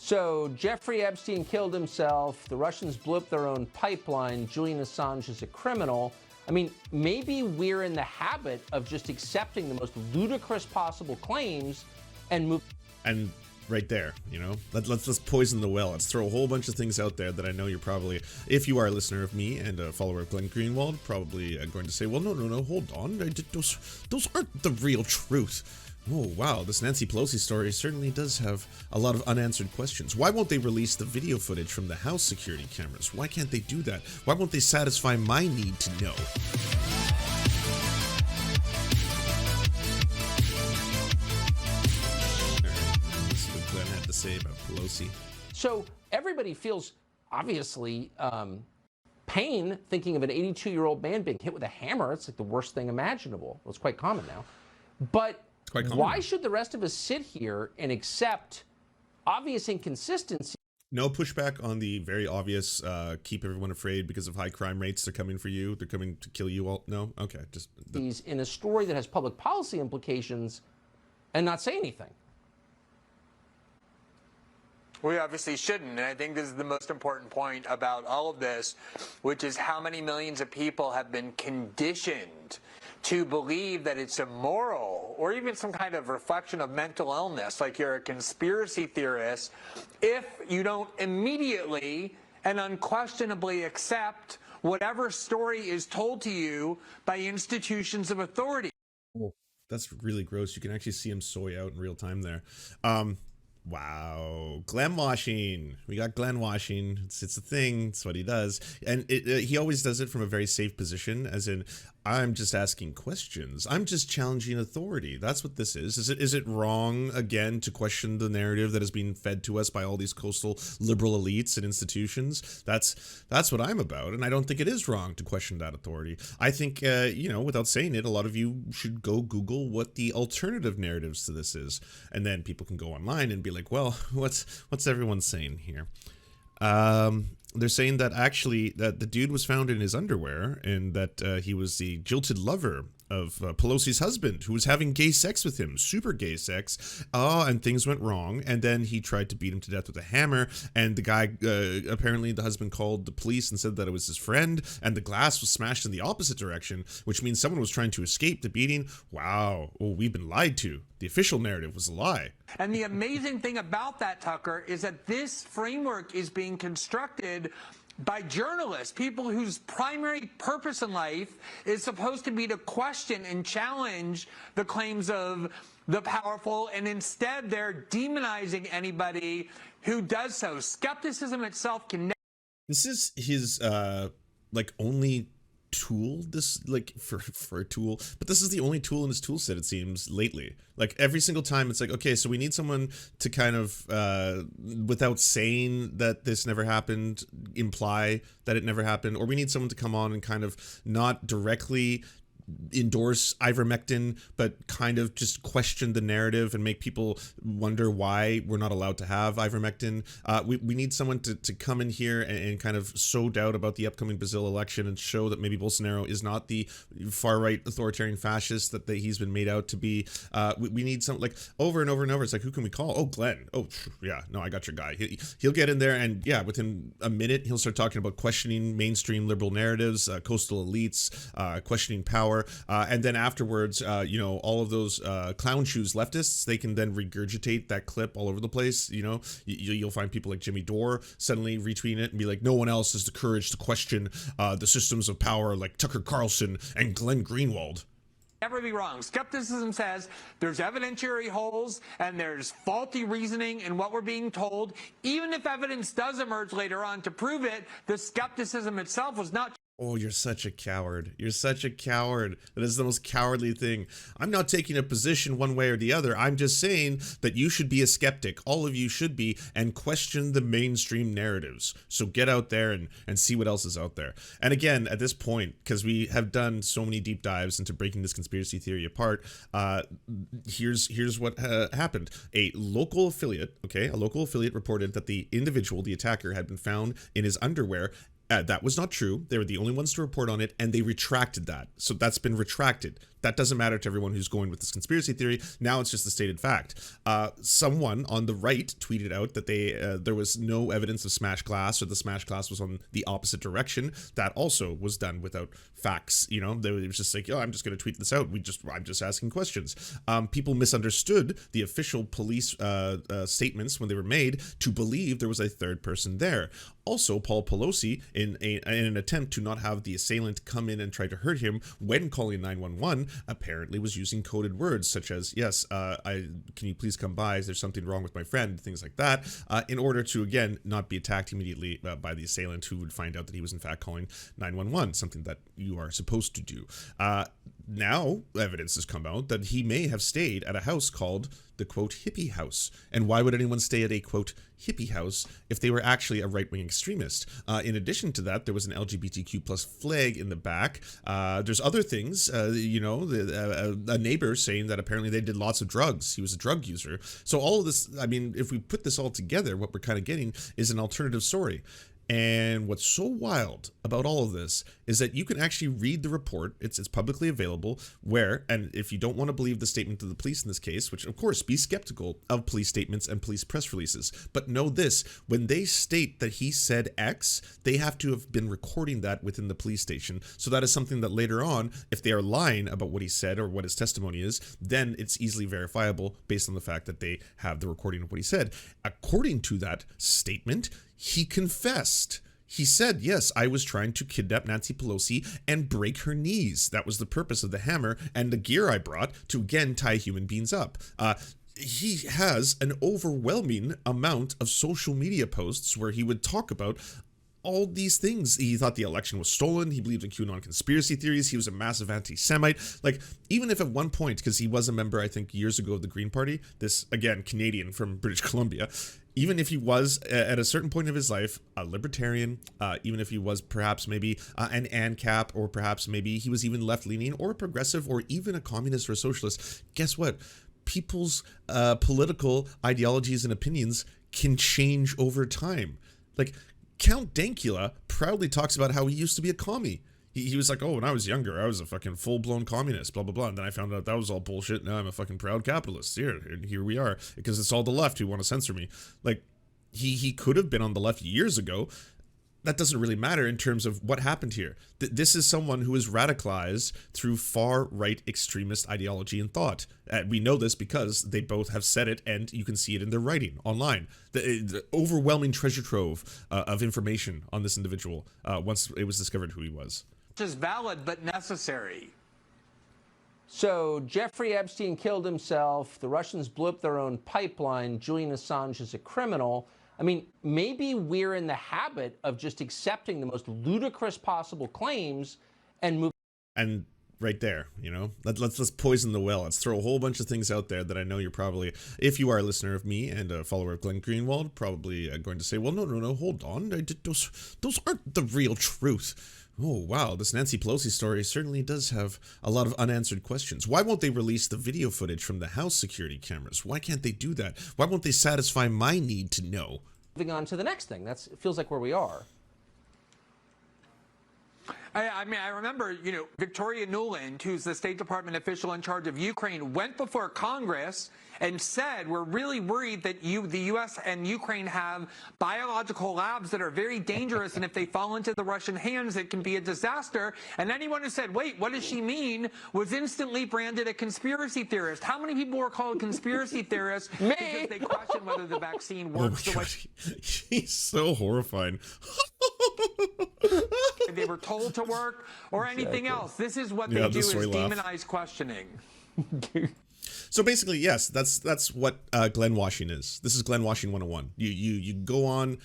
So Jeffrey Epstein killed himself. The Russians blew up their own pipeline. Julian Assange is a criminal. I mean, maybe we're in the habit of just accepting the most ludicrous possible claims and move. And right there, you know, let's poison the well. Let's throw a whole bunch of things out there that I know you're probably, if you are a listener of me and a follower of Glenn Greenwald, probably going to say, well, no, hold on. Those aren't the real truth. Oh, wow, this Nancy Pelosi story certainly does have a lot of unanswered questions. Why won't they release the video footage from the House security cameras? Why can't they do that? Why won't they satisfy my need to know? Let's see what Glenn had to say about Pelosi. So everybody feels, obviously, pain thinking of an 82-year-old man being hit with a hammer. It's like the worst thing imaginable. Well, it's quite common now. But why should the rest of us sit here and accept obvious inconsistency? No pushback on the very obvious, keep everyone afraid because of high crime rates. They're coming for you. They're coming to kill you all. No? Okay. Just He's in a story that has public policy implications and not say anything. We obviously shouldn't, and I think this is the most important point about all of this, which is how many millions of people have been conditioned to believe that it's immoral or even some kind of reflection of mental illness, like you're a conspiracy theorist, if you don't immediately and unquestionably accept whatever story is told to you by institutions of authority. Oh, that's really gross. You can actually see him soy out in real time there. Wow, Glenn washing. We got Glenn washing. It's a thing. It's what he does, and he always does it from a very safe position, as in, I'm just asking questions. I'm just challenging authority. That's what this is. Is it wrong again to question the narrative that is being fed to us by all these coastal liberal elites and institutions? That's what I'm about, and I don't think it is wrong to question that authority. I think you know, without saying it, a lot of you should go Google what the alternative narratives to this is, and then people can go online and be like, well, what's everyone saying here? They're saying that actually that the dude was found in his underwear and that he was the jilted lover of Pelosi's husband, who was having gay sex with him, super gay sex, and things went wrong, and then he tried to beat him to death with a hammer, and the guy, apparently the husband called the police and said that it was his friend, and the glass was smashed in the opposite direction, which means someone was trying to escape the beating. Wow, oh, we've been lied to. The official narrative was a lie. And the amazing thing about that, Tucker, is that this framework is being constructed by journalists, people whose primary purpose in life is supposed to be to question and challenge the claims of the powerful, and instead they're demonizing anybody who does so. Skepticism itself can. This is his like only tool, this like for a tool, but this is the only tool in his tool set, it seems, lately. Like every single time it's like, okay, so we need someone to kind of without saying that this never happened, imply that it never happened, or we need someone to come on and kind of not directly endorse ivermectin, but kind of just question the narrative and make people wonder why we're not allowed to have ivermectin. We need someone to come in here and kind of sow doubt about the upcoming Brazil election and show that maybe Bolsonaro is not the far-right authoritarian fascist that he's been made out to be. We need some, like, over and over and over. It's like, who can we call? Oh, Glenn. Oh, yeah, no, I got your guy. He'll get in there, and yeah, within a minute, he'll start talking about questioning mainstream liberal narratives, coastal elites, questioning power. And then afterwards, you know, all of those clown shoes leftists, they can then regurgitate that clip all over the place. You know, you'll find people like Jimmy Dore suddenly retweeting it and be like, no one else has the courage to question the systems of power like Tucker Carlson and Glenn Greenwald. Never be wrong. Skepticism says there's evidentiary holes and there's faulty reasoning in what we're being told. Even if evidence does emerge later on to prove it, the skepticism itself was not. Oh, you're such a coward. You're such a coward. That is the most cowardly thing. I'm not taking a position one way or the other. I'm just saying that you should be a skeptic. All of you should be, and question the mainstream narratives. So get out there and see what else is out there. And again, at this point, because we have done so many deep dives into breaking this conspiracy theory apart, here's what happened. A local affiliate reported that the individual, the attacker, had been found in his underwear That was not true. They were the only ones to report on it, and they retracted that. So that's been retracted. That doesn't matter to everyone who's going with this conspiracy theory. Now it's just a stated fact. Someone on the right tweeted out that there was no evidence of smashed glass, or the smashed glass was on the opposite direction. That also was done without facts. You know, it was just like, oh, I'm just going to tweet this out. I'm just asking questions. People misunderstood the official police statements when they were made to believe there was a third person there. Also, Paul Pelosi, in an attempt to not have the assailant come in and try to hurt him when calling 911, apparently was using coded words such as, yes, can you please come by? Is there something wrong with my friend? Things like that, in order to, again, not be attacked immediately by the assailant, who would find out that he was in fact calling 911, something that you are supposed to do. Now, evidence has come out that he may have stayed at a house called the, quote, hippie house. And why would anyone stay at a, quote, hippie house if they were actually a right-wing extremist? In addition to that, there was an LGBTQ plus flag in the back. There's other things, you know, a neighbor saying that apparently they did lots of drugs. He was a drug user. So all of this, I mean, if we put this all together, what we're kind of getting is an alternative story. And what's so wild about all of this is that you can actually read the report. It's publicly available, where, and if you don't want to believe the statement of the police in this case, which of course, be skeptical of police statements and police press releases, but know this: when they state that he said X, they have to have been recording that within the police station. So that is something that later on, if they are lying about what he said or what his testimony is, then it's easily verifiable based on the fact that they have the recording of what he said. According to that statement, he confessed. He said, yes, I was trying to kidnap Nancy Pelosi and break her knees. That was the purpose of the hammer and the gear I brought to, again, tie human beings up. He has an overwhelming amount of social media posts where he would talk about all these things. He thought the election was stolen. He believed in QAnon conspiracy theories. He was a massive anti-Semite. Like, even if at one point, because he was a member, I think, years ago of the Green Party, this, again, Canadian from British Columbia, even if he was at a certain point of his life a libertarian, even if he was perhaps maybe an ANCAP, or perhaps maybe he was even left-leaning or progressive or even a communist or a socialist, guess what? People's political ideologies and opinions can change over time. Like, Count Dankula proudly talks about how he used to be a commie. He was like, oh, when I was younger, I was a fucking full-blown communist, blah, blah, blah. And then I found out that was all bullshit. Now I'm a fucking proud capitalist. Here we are. Because it's all the left who want to censor me. Like, he could have been on the left years ago. That doesn't really matter in terms of what happened here. This is someone who is radicalized through far-right extremist ideology and thought. We know this because they both have said it, and you can see it in their writing online. The overwhelming treasure trove of information on this individual once it was discovered who he was. Is valid but necessary. So Jeffrey Epstein killed himself. The Russians blew up their own pipeline. Julian Assange is a criminal. I mean, maybe we're in the habit of just accepting the most ludicrous possible claims and move. And right there, you know, let's poison the well. Let's throw a whole bunch of things out there that I know you're probably, if you are a listener of me and a follower of Glenn Greenwald, probably going to say, well, no, hold on. Those aren't the real truth. Oh, wow, this Nancy Pelosi story certainly does have a lot of unanswered questions. Why won't they release the video footage from the House security cameras? Why can't they do that? Why won't they satisfy my need to know? Moving on to the next thing. It feels like where we are. I mean, I remember, you know, Victoria Nuland, who's the State Department official in charge of Ukraine, went before Congress and said, we're really worried that the U.S. and Ukraine have biological labs that are very dangerous, and if they fall into the Russian hands, it can be a disaster. And anyone who said, wait, what does she mean, was instantly branded a conspiracy theorist. How many people were called conspiracy theorists because they question whether the vaccine works the way he's so horrifying. they were told to work, or anything else? This is what they do, is demonize questioning. So basically, yes, that's what Glenwashing is. This is Glenwashing 101. You go on,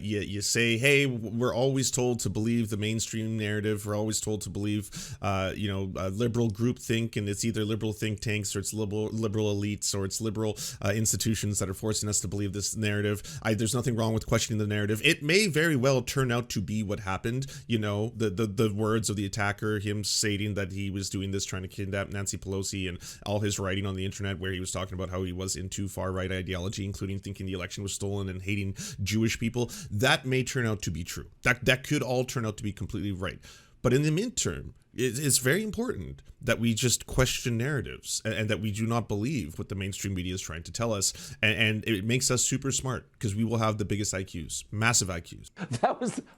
you say, hey, we're always told to believe the mainstream narrative. We're always told to believe, liberal groupthink, and it's either liberal think tanks, or it's liberal elites, or it's liberal institutions that are forcing us to believe this narrative. There's nothing wrong with questioning the narrative. It may very well turn out to be what happened. You know, the words of the attacker, him stating that he was doing this trying to kidnap Nancy Pelosi, and all his writing on the internet where he was talking about how he was into far-right ideology, including thinking the election was stolen and hating Jewish people. That may turn out to be true. That could all turn out to be completely right. But in the midterm, it's very important that we just question narratives and that we do not believe what the mainstream media is trying to tell us. And it makes us super smart because we will have the biggest IQs, massive IQs.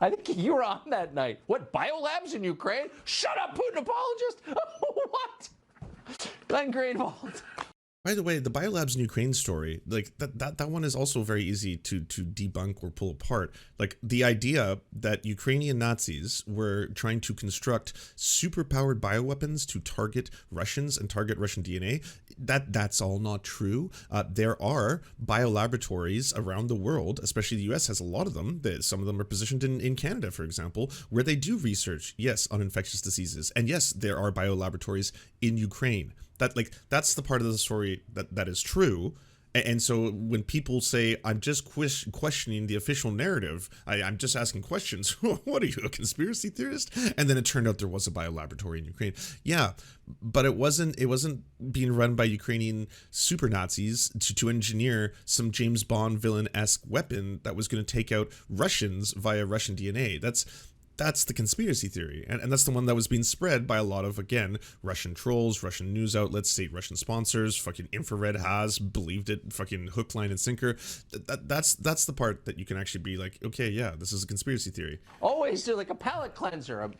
I think you were on that night. What, biolabs in Ukraine? Shut up, Putin apologist! What? Glenn Greenwald. By the way, the biolabs in Ukraine story, like that one is also very easy to debunk or pull apart. Like the idea that Ukrainian Nazis were trying to construct superpowered bioweapons to target Russians and target Russian DNA, that's all not true. There are biolaboratories around the world, especially the US has a lot of them. Some of them are positioned in Canada, for example, where they do research, yes, on infectious diseases. And yes, there are biolaboratories in Ukraine. That's the part of the story that is true. And so when people say, I'm just questioning the official narrative, I'm just asking questions. What are you, a conspiracy theorist? And then it turned out there was a biolaboratory in Ukraine. Yeah, but it wasn't being run by Ukrainian super Nazis to engineer some James Bond villain-esque weapon that was going to take out Russians via Russian DNA. That's the conspiracy theory. And that's the one that was being spread by a lot of, again, Russian trolls, Russian news outlets, state Russian sponsors. Fucking Infrared has believed it, fucking hook, line, and sinker. That's the part that you can actually be like, okay, yeah, this is a conspiracy theory. Always do like a palate cleanser,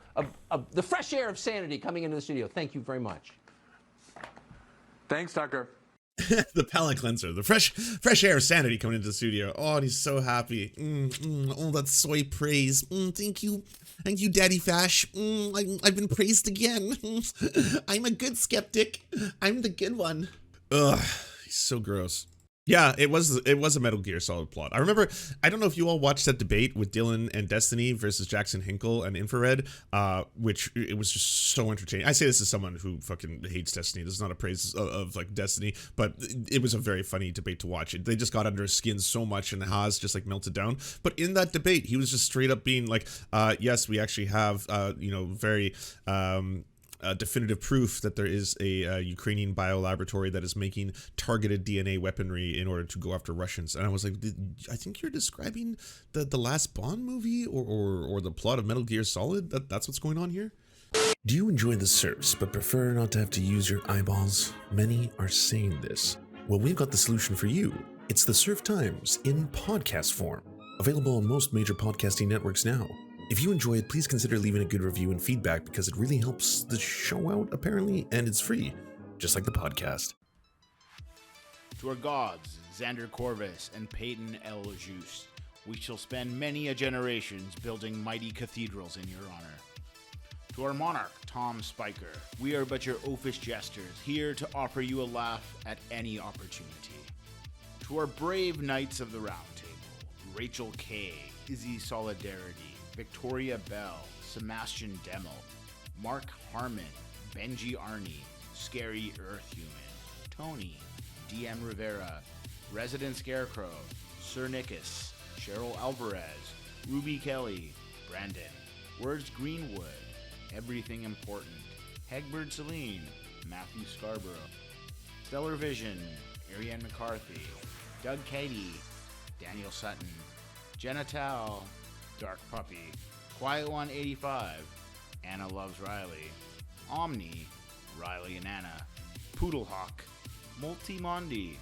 the fresh air of sanity coming into the studio. Thank you very much. Thanks, Tucker. The palate cleanser, the fresh air of sanity coming into the studio. Oh, and he's so happy. Oh, that soy praise. Thank you, Daddy Fash. I've been praised again. I'm a good skeptic. I'm the good one. Ugh, he's so gross. Yeah, it was a Metal Gear Solid plot. I remember, I don't know if you all watched that debate with Dylan and Destiny versus Jackson Hinkle and Infrared, which it was just so entertaining. I say this as someone who fucking hates Destiny. This is not a praise of like Destiny, but it was a very funny debate to watch. They just got under his skin so much and Haas just like melted down. But in that debate, he was just straight up being like, yes, we actually have, very... definitive proof that there is a Ukrainian biolaboratory that is making targeted DNA weaponry in order to go after Russians. And I was like, I think you're describing the last Bond movie or the plot of Metal Gear Solid. That's what's going on here. Do you enjoy the Serfs but prefer not to have to use your eyeballs? Many are saying this. Well, we've got the solution for you. It's the Serf Times in podcast form, available on most major podcasting networks now. If you enjoy it, please consider leaving a good review and feedback because it really helps the show out, apparently, and it's free, just like the podcast. To our gods, Xander Corvus and Peyton L. Juste, we shall spend many a generations building mighty cathedrals in your honor. To our monarch, Tom Spiker, we are but your oafish jesters, here to offer you a laugh at any opportunity. To our brave knights of the Round Table, Rachel K., Izzy Solidarity, Victoria Bell, Sebastian Demmel, Mark Harmon, Benji Arney, Scary Earth Human, Tony, DM Rivera, Resident Scarecrow, Sir Nickus, Cheryl Alvarez, Ruby Kelly, Brandon, Words Greenwood, Everything Important, Hegbert Celine, Matthew Scarborough, Stellar Vision, Ariane McCarthy, Doug Cady, Daniel Sutton, Jenna Tao, Dark Puppy, Quiet One 85, Anna Loves Riley, Omni, Riley and Anna, Poodlehawk, Multimondi,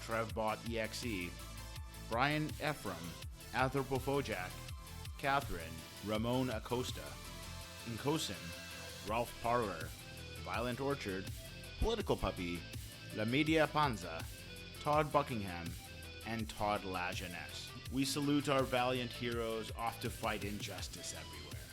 Trevbot EXE, Brian Ephraim, Anthropophojak, Catherine, Ramon Acosta, Nkosin, Ralph Parler, Violent Orchard, Political Puppy, La Media Panza, Todd Buckingham, and Todd La Jeunesse. We salute our valiant heroes off to fight injustice everywhere.